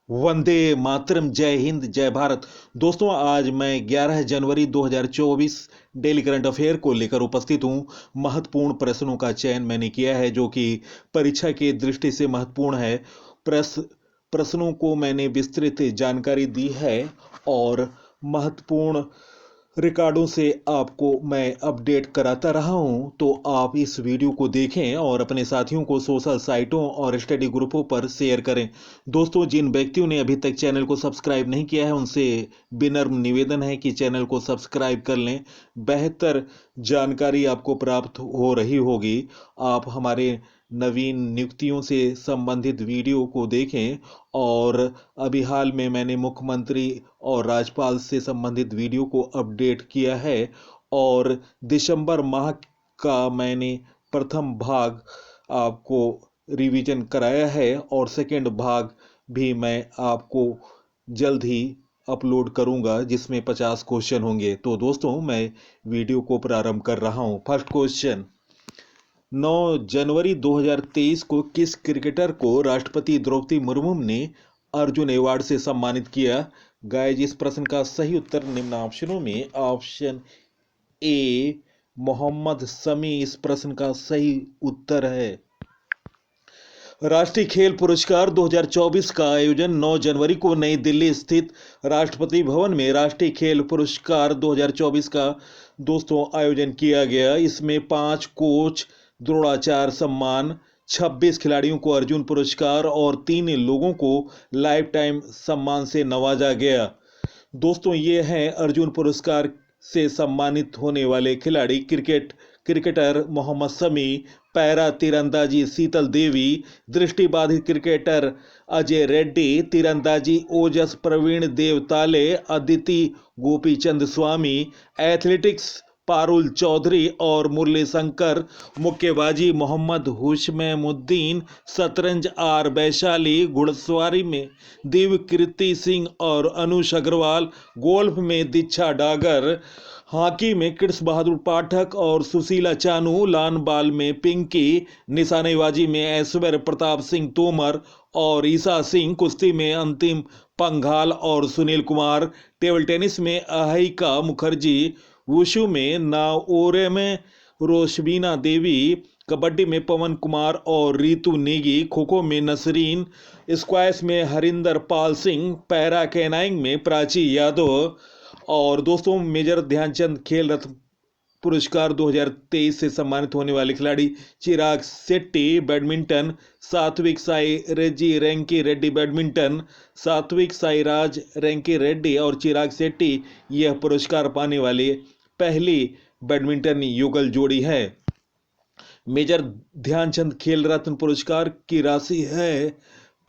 वंदे मातरम। जय हिंद, जय भारत। दोस्तों, आज मैं 11 जनवरी 2024 डेली करंट अफेयर को लेकर उपस्थित हूं। महत्वपूर्ण प्रश्नों का चयन मैंने किया है जो कि परीक्षा की दृष्टि से महत्वपूर्ण है। प्रश्नों को मैंने विस्तृत जानकारी दी है और महत्वपूर्ण रिकॉर्डों से आपको मैं अपडेट कराता रहा हूं। तो आप इस वीडियो को देखें और अपने साथियों को सोशल साइटों और स्टडी ग्रुपों पर शेयर करें। दोस्तों, जिन व्यक्तियों ने अभी तक चैनल को सब्सक्राइब नहीं किया है उनसे विनम्र निवेदन है कि चैनल को सब्सक्राइब कर लें। बेहतर जानकारी आपको प्राप्त हो रही होगी। आप हमारे नवीन नियुक्तियों से संबंधित वीडियो को देखें और अभी हाल में मैंने मुख्यमंत्री और राज्यपाल से संबंधित वीडियो को अपडेट किया है और दिसंबर माह का मैंने प्रथम भाग आपको रिवीजन कराया है और सेकंड भाग भी मैं आपको जल्द ही अपलोड करूंगा जिसमें 50 क्वेश्चन होंगे। तो दोस्तों, मैं वीडियो को प्रारंभ कर रहा हूं। फर्स्ट क्वेश्चन, 9 जनवरी 2023 को किस क्रिकेटर को राष्ट्रपति द्रौपदी मुर्मू ने अर्जुन अवार्ड से सम्मानित किया? गाइस, इस प्रश्न का सही उत्तर निम्न ऑप्शनों में ऑप्शन ए मोहम्मद शमी इस प्रश्न का सही उत्तर है। राष्ट्रीय खेल पुरस्कार 2024 का आयोजन 9 जनवरी को नई दिल्ली स्थित राष्ट्रपति भवन में राष्ट्रीय खेल पुरस्कार 2024 का दोस्तों आयोजन किया गया। इसमें 5 कोच द्रोणाचार्य सम्मान, 26 खिलाड़ियों को अर्जुन पुरस्कार और 3 लोगों को लाइफ टाइम सम्मान से नवाजा गया। दोस्तों, ये हैं अर्जुन पुरस्कार से सम्मानित होने वाले खिलाड़ी। क्रिकेटर मोहम्मद शमी, पैरा तीरंदाजी शीतल देवी, दृष्टिबाधित क्रिकेटर अजय रेड्डी, तीरंदाजी ओजस प्रवीण देवताले, अदिति गोपीचंद स्वामी, एथलेटिक्स पारुल चौधरी और मुरली शंकर, मुक्केबाजी मोहम्मद हुशमैमुद्दीन, शतरंज आर वैशाली, घुड़सवारी में दिव्यकीर्ति सिंह और अनुष अग्रवाल, गोल्फ में दीक्षा डागर, हॉकी में कृष्ण बहादुर पाठक और सुशीला चानू, लान बाल में पिंकी, निशानेबाजी में ऐश्वर्य प्रताप सिंह तोमर और ईशा सिंह, कुश्ती में अंतिम पंघाल और सुनील कुमार, टेबल टेनिस में अहिका मुखर्जी, वुशु में नाओरे में रोशबीना देवी, कबड्डी में पवन कुमार और रितु नेगी, खो खो में नसरीन, स्क्वैश में हरिंदर पाल सिंह, पैरा कैनाइंग में प्राची यादव और दोस्तों मेजर ध्यानचंद खेल रत्न पुरस्कार 2023 से सम्मानित होने वाले खिलाड़ी चिराग शेट्टी बैडमिंटन, सात्विक साई रेड्डी रैंकी रेड्डी बैडमिंटन, सात्विक साई राज रैंकी रेड्डी और चिराग शेट्टी यह पुरस्कार पाने वाले पहली बैडमिंटन युगल जोड़ी है। मेजर ध्यानचंद खेल रत्न पुरस्कार की राशि है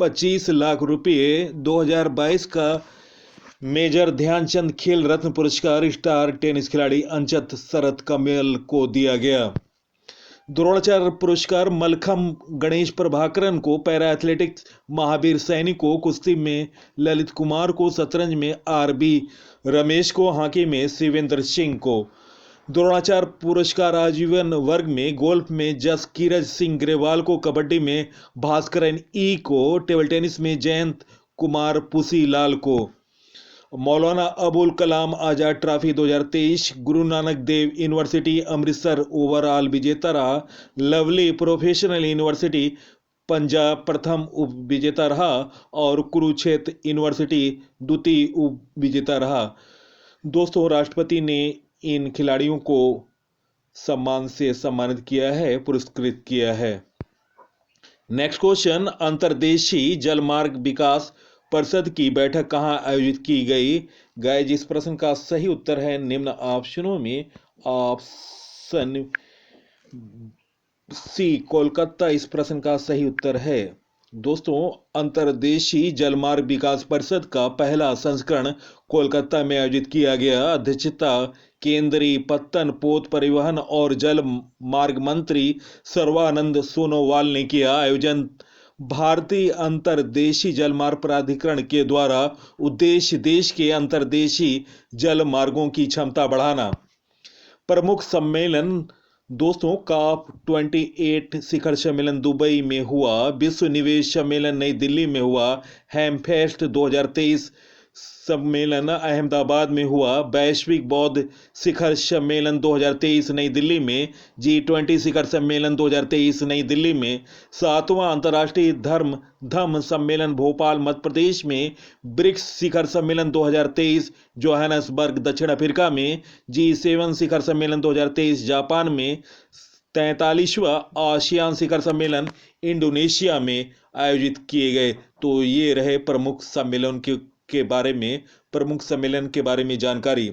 25 लाख रुपये। 2022 का मेजर ध्यानचंद खेल रत्न पुरस्कार स्टार टेनिस खिलाड़ी अंचत शरत कमल को दिया गया। द्रोणाचार्य पुरस्कार मलखम गणेश प्रभाकरन को, पैरा एथलेटिक्स महावीर सैनी को, कुश्ती में ललित कुमार को, शतरंज में आरबी रमेश को, हॉकी में शिवेंद्र सिंह को। द्रोणाचार्य पुरस्कार आजीवन वर्ग में गोल्फ में जसकीरत सिंह ग्रेवाल को, कबड्डी में भास्करन ई को, टेबल टेनिस में जयंत कुमार पुसीलाल को। Maulana Abul Kalam Azad trophy 2023 Guru Nanak Dev university Amritsar overall विजेता रहा। लवली प्रोफेशनल यूनिवर्सिटी पंजाब प्रथम उप विजेता रहा और कुरुक्षेत्र यूनिवर्सिटी द्वितीय उप विजेता रहा। दोस्तों, राष्ट्रपति ने इन खिलाड़ियों को सम्मान से सम्मानित किया है, पुरस्कृत किया है। नेक्स्ट क्वेश्चन, अंतर्देशीय जलमार्ग विकास परिषद की बैठक कहां आयोजित की गई? गाइस, इस प्रश्न का सही उत्तर है निम्न ऑप्शनों में ऑप्शन सी कोलकाता इस प्रश्न का सही उत्तर है। दोस्तों, अंतर्देशीय जलमार्ग विकास परिषद का पहला संस्करण कोलकाता में आयोजित किया गया। अध्यक्षता केंद्रीय पत्तन पोत परिवहन और जल मार्ग मंत्री सर्वानंद सोनोवाल ने किया। आयोजन भारतीय अंतर्देशीय जलमार्ग प्राधिकरण के द्वारा। उद्देश्य देश के अंतर्देशीय जल मार्गों की क्षमता बढ़ाना। प्रमुख सम्मेलन दोस्तों COP 28 शिखर सम्मेलन दुबई में हुआ, विश्व निवेश सम्मेलन नई दिल्ली में हुआ, हेमफेस्ट 2023 सम्मेलन अहमदाबाद में हुआ, वैश्विक बौद्ध शिखर सम्मेलन 2023 नई दिल्ली में, G20 शिखर सम्मेलन 2023 नई दिल्ली में, 7वां अंतर्राष्ट्रीय धम्म सम्मेलन भोपाल मध्य प्रदेश में, ब्रिक्स शिखर सम्मेलन 2023 जोहानसबर्ग दक्षिण अफ्रीका में, G7 शिखर सम्मेलन 2023 जापान में, 43वां आसियान शिखर सम्मेलन इंडोनेशिया में आयोजित किए गए। तो ये रहे प्रमुख सम्मेलन के बारे में जानकारी।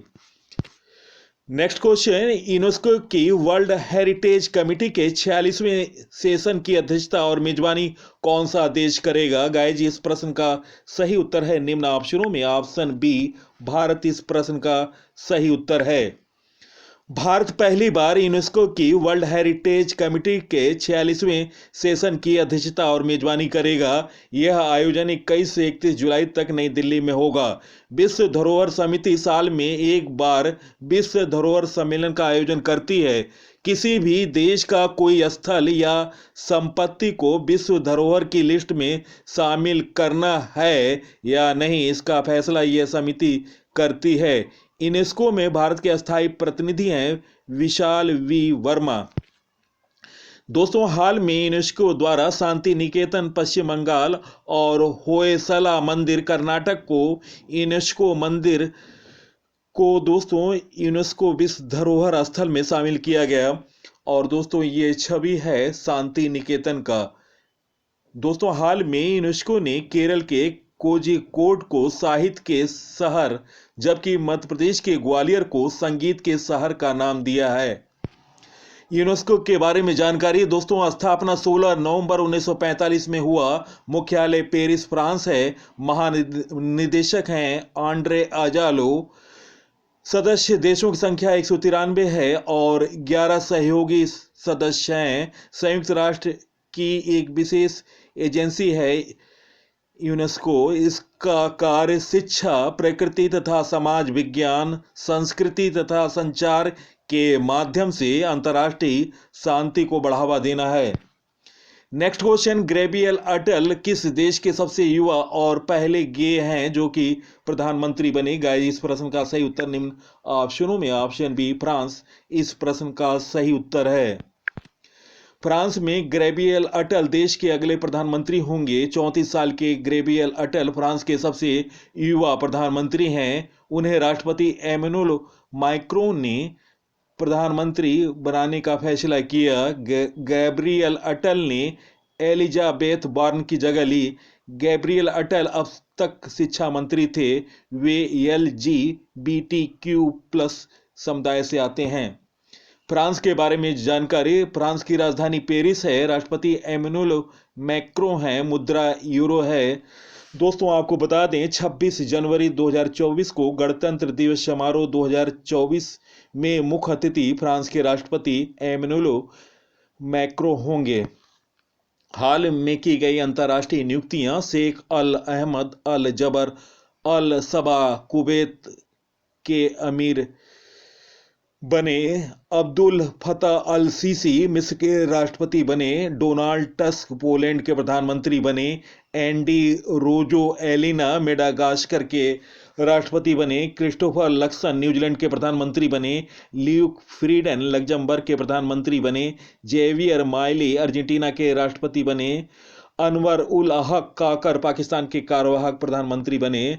नेक्स्ट क्वेश्चन, यूनेस्को की वर्ल्ड हेरिटेज कमेटी के 46वें सेशन की अध्यक्षता और मेजबानी कौन सा देश करेगा? गाइज, इस प्रश्न का सही उत्तर है निम्न ऑप्शनों में ऑप्शन बी, भारत इस प्रश्न का सही उत्तर है। भारत पहली बार यूनेस्को की वर्ल्ड हेरिटेज कमेटी के 46वें सेशन की अध्यक्षता और मेजबानी करेगा। यह आयोजन 21 से 31 जुलाई तक नई दिल्ली में होगा। विश्व धरोहर समिति साल में एक बार विश्व धरोहर सम्मेलन का आयोजन करती है। किसी भी देश का कोई स्थल या संपत्ति को विश्व धरोहर की लिस्ट में शामिल करना है या नहीं, इसका फैसला यह समिति करती है। यूनेस्को में भारत के अस्थायी प्रतिनिधि हैं विशाल वी वर्मा। दोस्तों, हाल में यूनेस्को द्वारा शांति निकेतन पश्चिम बंगाल और होयसला मंदिर कर्नाटक को यूनेस्को विश्व धरोहर स्थल में शामिल किया गया। और दोस्तों, ये छवि है शांति निकेतन का। दोस्तों, हाल में यूनेस्को ने केरल के कोझिकोड को साहित्य के शहर जबकि मध्य प्रदेश के ग्वालियर को संगीत के शहर का नाम दिया है। यूनेस्को के बारे में जानकारी। दोस्तों, स्थापना 16 नवंबर 1945 में हुआ। मुख्यालय पेरिस फ्रांस है। महानिदेशक हैं आंड्रे अजालो। सदस्य देशों की संख्या 193 है और 11 सहयोगी सदस्य हैं। संयुक्त राष्ट्र की एक विशेष एजेंसी है यूनेस्को। इसका कार्य शिक्षा, प्रकृति तथा समाज विज्ञान, संस्कृति तथा संचार के माध्यम से अंतर्राष्ट्रीय शांति को बढ़ावा देना है। नेक्स्ट क्वेश्चन, गैब्रियल अटल किस देश के सबसे युवा और पहले गे हैं जो कि प्रधानमंत्री बने? गाइस, इस प्रश्न का सही उत्तर निम्न ऑप्शनों में ऑप्शन बी, फ्रांस इस प्रश्न का सही उत्तर है। फ्रांस में गैब्रियल अटल देश के अगले प्रधानमंत्री होंगे। 34 साल के गैब्रियल अटल फ्रांस के सबसे युवा प्रधानमंत्री हैं। उन्हें राष्ट्रपति एमेनुएल मैक्रोन ने प्रधानमंत्री बनाने का फैसला किया। गैब्रियल अटल ने एलिजाबेथ बॉर्न की जगह ली। गैब्रियल अटल अब तक शिक्षा मंत्री थे। वे LGBTQ+ समुदाय से आते हैं। फ्रांस के बारे में जानकारी। फ्रांस की राजधानी पेरिस है। राष्ट्रपति एमेनुएल मैक्रों हैं। मुद्रा यूरो है। दोस्तों, आपको बता दें 26 जनवरी 2024 को गणतंत्र दिवस समारोह 2024 में मुख्य अतिथि फ्रांस के राष्ट्रपति एमेनुएल मैक्रों होंगे। हाल में की गई अंतर्राष्ट्रीय नियुक्तियां, शेख अल अहमद अल जबर अल सबा कुवैत के अमीर बने। अब्दुल फतह अल सीसी मिस्र के राष्ट्रपति बने। डोनाल्ड टस्क पोलैंड के प्रधानमंत्री बने। एंडी रोजो एलिना मेडागास्कर के राष्ट्रपति बने। क्रिस्टोफर लक्सन न्यूजीलैंड के प्रधानमंत्री बने। ल्यूक फ्रीडन लग्जमबर्ग के प्रधानमंत्री बने। जेवियर माइली अर्जेंटीना के राष्ट्रपति बने। अनवर उल हक काकर पाकिस्तान के कार्यवाहक प्रधानमंत्री बने।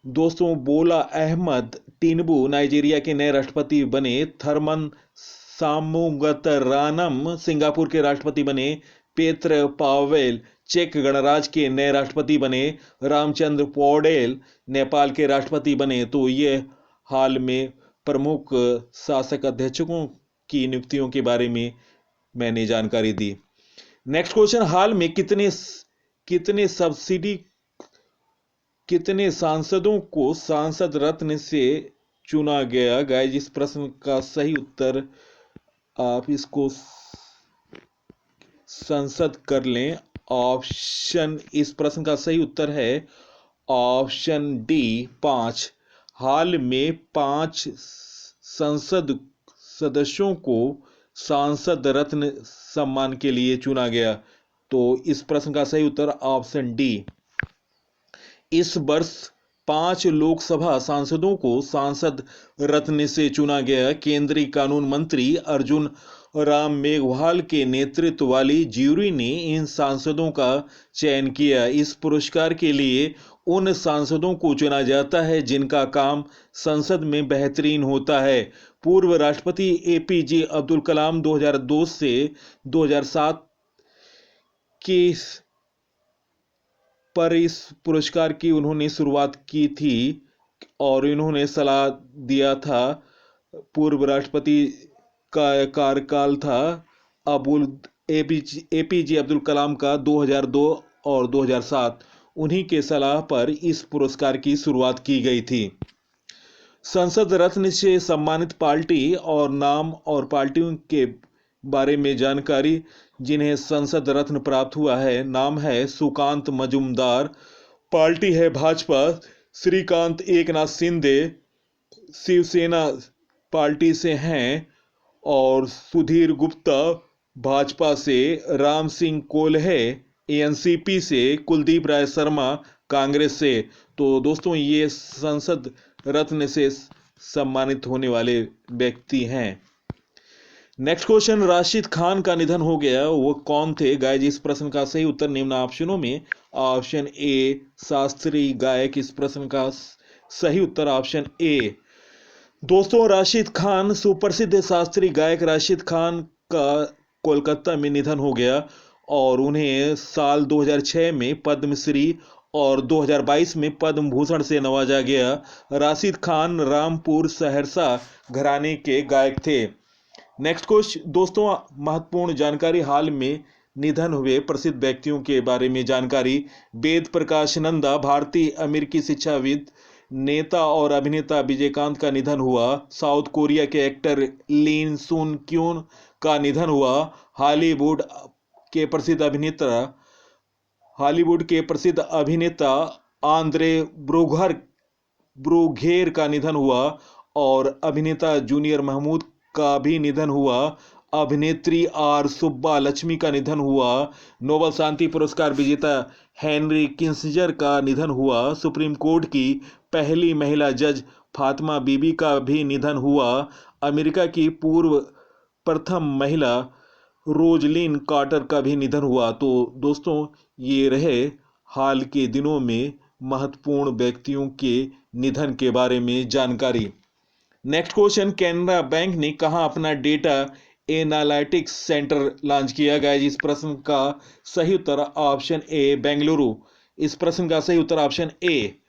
दोस्तों, बोला अहमद टिनबू नाइजीरिया के नए राष्ट्रपति बने। थरमन सामुगतरानम सिंगापुर के राष्ट्रपति बने। पेत्र पावेल चेक गणराज्य के नए राष्ट्रपति बने। रामचंद्र पौडेल नेपाल के राष्ट्रपति बने। तो ये हाल में प्रमुख शासक अध्यक्षों की नियुक्तियों के बारे में मैंने जानकारी दी। नेक्स्ट क्वेश्चन, हाल में कितने सांसदों को सांसद रत्न से चुना गया? गाइस, इस प्रश्न का सही उत्तर आप इसको संसद कर लें। ऑप्शन, इस प्रश्न का सही उत्तर है ऑप्शन डी, 5। हाल में 5 सदस्यों को सांसद रत्न सम्मान के लिए चुना गया? तो इस प्रश्न का सही उत्तर ऑप्शन डी। इस वर्ष 5 लोकसभा सांसदों को सांसद रत्न से चुना गया। केंद्रीय कानून मंत्री अर्जुन राम मेघवाल के नेतृत्व वाली ज्यूरी ने इन सांसदों का चयन किया। इस पुरस्कार के लिए उन सांसदों को चुना जाता है जिनका काम संसद में बेहतरीन होता है। पूर्व राष्ट्रपति एपीजे अब्दुल कलाम 2002 से 2007 के पर इस पुरस्कार की उन्होंने शुरुआत की थी और इन्होंने सलाह दिया था। पूर्व राष्ट्रपति का कार्यकाल था एपीजे अब्दुल कलाम का 2002 और 2007। उन्हीं के सलाह पर इस पुरस्कार की शुरुआत की गई थी। संसद रत्न से सम्मानित पार्टी और नाम और पार्टियों के बारे में जानकारी जिन्हें संसद रत्न प्राप्त हुआ है। नाम है सुकांत मजूमदार, पार्टी है भाजपा, श्रीकांत एकनाथ शिंदे शिवसेना पार्टी से हैं और सुधीर गुप्ता भाजपा से, राम सिंह कोल्हे एनसीपी से, कुलदीप राय शर्मा कांग्रेस से। तो दोस्तों ये संसद रत्न से सम्मानित होने वाले व्यक्ति हैं। नेक्स्ट क्वेश्चन, राशिद खान का निधन हो गया, वो कौन थे? गाइज इस प्रश्न का सही उत्तर निम्न ऑप्शनों में ऑप्शन ए शास्त्रीय गायक। इस प्रश्न का सही उत्तर ऑप्शन ए। दोस्तों राशिद खान, सुप्रसिद्ध शास्त्रीय गायक राशिद खान का कोलकाता में निधन हो गया और उन्हें साल 2006 में पद्मश्री और 2022 में पद्म भूषण से नवाजा गया। राशिद खान रामपुर सहरसा घराने के गायक थे। नेक्स्ट क्वेश्चन दोस्तों, महत्वपूर्ण जानकारी, हाल में निधन हुए प्रसिद्ध व्यक्तियों के बारे में जानकारी। वेद प्रकाश नंदा, भारतीय अमेरिकी शिक्षाविद, नेता और अभिनेता विजयकांत का निधन हुआ। साउथ कोरिया के एक्टर लीन सुन क्यून का निधन हुआ। हॉलीवुड के प्रसिद्ध अभिनेता आंद्रे ब्रूघेर का निधन हुआ और अभिनेता जूनियर महमूद का भी निधन हुआ। अभिनेत्री आर सुब्बा लक्ष्मी का निधन हुआ। नोबेल शांति पुरस्कार विजेता हेनरी किसिंजर का निधन हुआ। सुप्रीम कोर्ट की पहली महिला जज फातिमा बीबी का भी निधन हुआ। अमेरिका की प्रथम महिला रोजलिन कार्टर का भी निधन हुआ। तो दोस्तों ये रहे हाल के दिनों में महत्वपूर्ण व्यक्तियों के निधन के बारे में जानकारी। नेक्स्ट क्वेश्चन, कैनरा बैंक ने कहां अपना डेटा एनालिटिक्स सेंटर लॉन्च किया गया? इस प्रश्न का सही उत्तर ऑप्शन ए बेंगलुरु। इस प्रश्न का सही उत्तर ऑप्शन ए।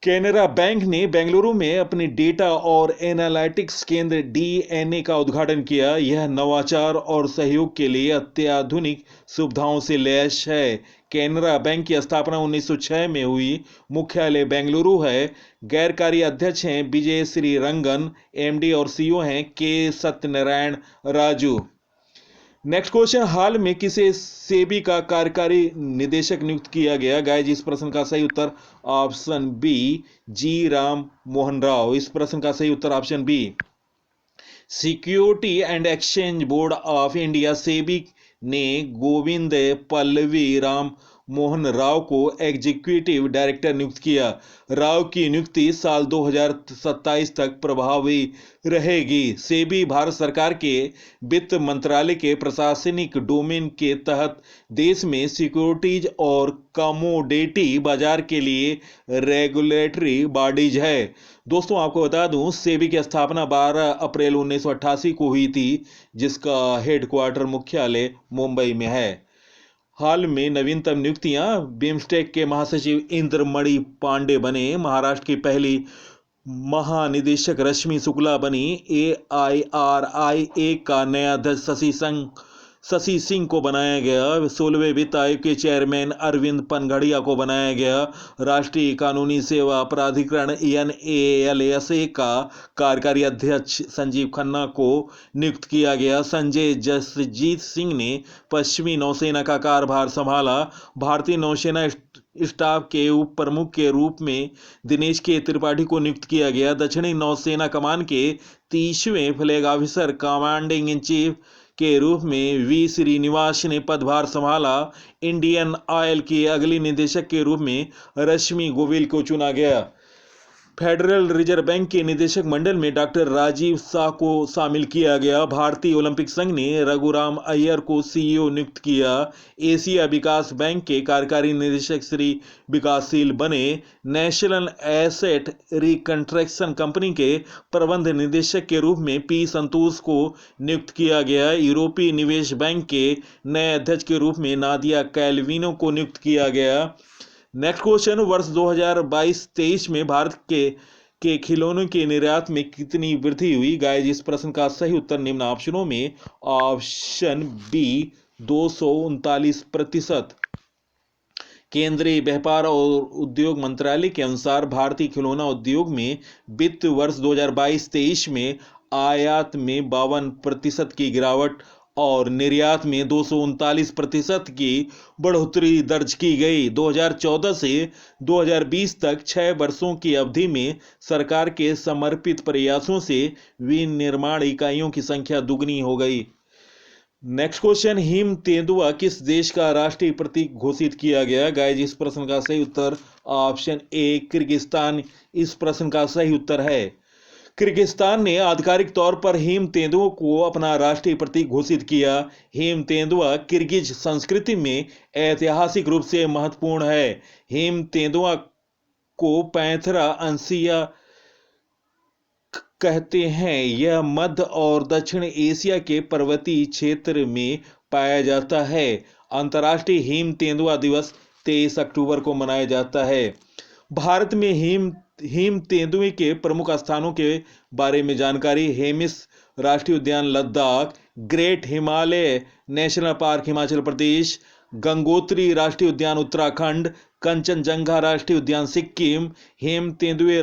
कैनरा बैंक ने बेंगलुरु में अपनी डेटा और एनालिटिक्स केंद्र डीएनए का उद्घाटन किया। यह नवाचार और सहयोग के लिए अत्याधुनिक सुविधाओं से लैस है। कैनरा बैंक की स्थापना 1906 में हुई। मुख्यालय बेंगलुरु है। गैरकारी अध्यक्ष हैं विजय श्री रंगन, एमडी और सीईओ हैं के सत्यनारायण राजू। नेक्स्ट क्वेश्चन, हाल में किसे सेबी का कार्यकारी निदेशक नियुक्त किया गया? गाइज इस प्रश्न का सही उत्तर option B G Ram Mohan Rao. इस प्रश्न का सही उत्तर option B. Security and exchange board of India SEBI ने गोविंद पल्लवी राम मोहन राव को एग्जीक्यूटिव डायरेक्टर नियुक्त किया। राव की नियुक्ति साल 2027 तक प्रभावी रहेगी। सेबी भारत सरकार के वित्त मंत्रालय के प्रशासनिक डोमेन के तहत देश में सिक्योरिटीज और कमोडिटी बाजार के लिए रेगुलेटरी बॉडीज है। दोस्तों आपको बता दूं, सेबी की स्थापना 12 अप्रैल 1988 को हुई थी, जिसका हेडक्वार्टर मुख्यालय मुंबई में है। हाल में नवीनतम नियुक्तियां, बिम्स्टेक के महासचिव इंद्रमणि पांडे बने। महाराष्ट्र की पहली महानिदेशक रश्मि शुक्ला बनी। AIRIA का नया अध्यक्ष शशि सिंह को बनाया गया। 16वें वित्त आयोग के चेयरमैन अरविंद पनघड़िया को बनाया गया। राष्ट्रीय कानूनी सेवा प्राधिकरण NALSA का कार्यकारी अध्यक्ष संजीव खन्ना को नियुक्त किया गया। संजय जसजीत सिंह ने पश्चिमी नौसेना का कार्यभार संभाला। भारतीय नौसेना स्टाफ के उप प्रमुख के रूप में दिनेश के त्रिपाठी को नियुक्त किया गया। दक्षिणी नौसेना कमान के 30वें flag officer commanding in chief के रूप में वी श्रीनिवास ने पदभार संभाला। इंडियन ऑयल की अगली निदेशक के रूप में रश्मि गोविल को चुना गया। फेडरल रिजर्व बैंक के निदेशक मंडल में डॉक्टर राजीव शाह को शामिल किया गया। भारतीय ओलंपिक संघ ने रघुराम अय्यर को सीईओ नियुक्त किया। एशिया विकास बैंक के कार्यकारी निदेशक श्री विकासशील बने। नेशनल एसेट रिकंस्ट्रक्शन कंपनी के प्रबंध निदेशक के रूप में पी संतोष को नियुक्त किया गया। यूरोपीय निवेश बैंक के नए अध्यक्ष के रूप में नादिया कैलविनो को नियुक्त किया गया। नेक्स्ट क्वेश्चन, वर्ष 2022-23 में भारत के खिलौनों के निर्यात में कितनी वृद्धि हुई? गाइस, इस प्रश्न का सही उत्तर निम्न ऑप्शनों में ऑप्शन बी 239%। केंद्रीय व्यापार और उद्योग मंत्रालय के अनुसार भारतीय खिलौना उद्योग में वित्त वर्ष 2022-23 में आयात में 52% की गिरावट और निर्यात में 239% की बढ़ोतरी दर्ज की गई। 2014 से 2020 तक 6 वर्षों की अवधि में सरकार के समर्पित प्रयासों से विनिर्माण इकाइयों की संख्या दुगनी हो गई। नेक्स्ट क्वेश्चन, हिम तेंदुआ किस देश का राष्ट्रीय प्रतीक घोषित किया गया? गाइस, इस प्रश्न का सही उत्तर ऑप्शन ए किर्गिस्तान इस प्रश्न का सही उत्तर है। किर्गिस्तान ने आधिकारिक तौर पर हिम तेंदुआ को अपना राष्ट्रीय प्रतीक घोषित किया। हिम तेंदुआ किर्गिज संस्कृति में ऐतिहासिक रूप से महत्वपूर्ण है। हिम तेंदुआ को पैंथेरा अंसिया कहते हैं। यह मध्य और दक्षिण एशिया के पर्वतीय क्षेत्र में पाया जाता है। अंतर्राष्ट्रीय हिम तेंदुआ दिवस 23 अक्टूबर को मनाया जाता है। भारत में हिम तेंदुए के प्रमुख स्थानों के बारे में जानकारी। हेमिस राष्ट्रीय उद्यान Ladakh, great Himalaya national park Himachal Pradesh, Gangotri राष्ट्रीय उद्यान उत्तराखंड, कंचनजंगा राष्ट्रीय उद्यान सिक्किम। हिम तेंदुए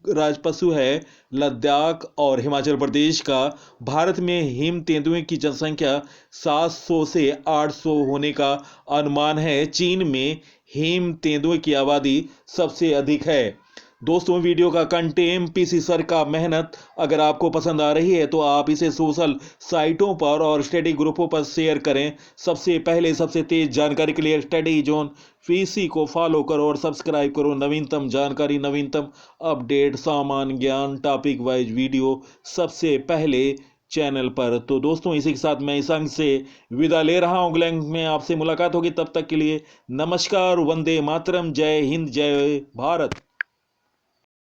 राजपशु है लद्दाख और हिमाचल प्रदेश का। भारत में हिम तेंदुए की जनसंख्या 700 से 800 होने का अनुमान है। चीन में हिम तेंदुए की आबादी सबसे अधिक है। दोस्तों, वीडियो का कंटेंट पीसी सर का मेहनत अगर आपको पसंद आ रही है तो आप इसे सोशल साइटों पर और स्टडी ग्रुपों पर शेयर करें। सबसे पहले सबसे तेज जानकारी के लिए स्टडी जोन पीसी को फॉलो करो और सब्सक्राइब करो। नवीनतम जानकारी, नवीनतम अपडेट, सामान्य ज्ञान, टॉपिक वाइज वीडियो सबसे पहले चैनल पर। तो दोस्तों, इसी के साथ मैं इस अंक से विदा ले रहा हूँ। अगले अंक में आपसे मुलाकात होगी। तब तक के लिए नमस्कार, वंदे मातरम, जय हिंद, जय भारत।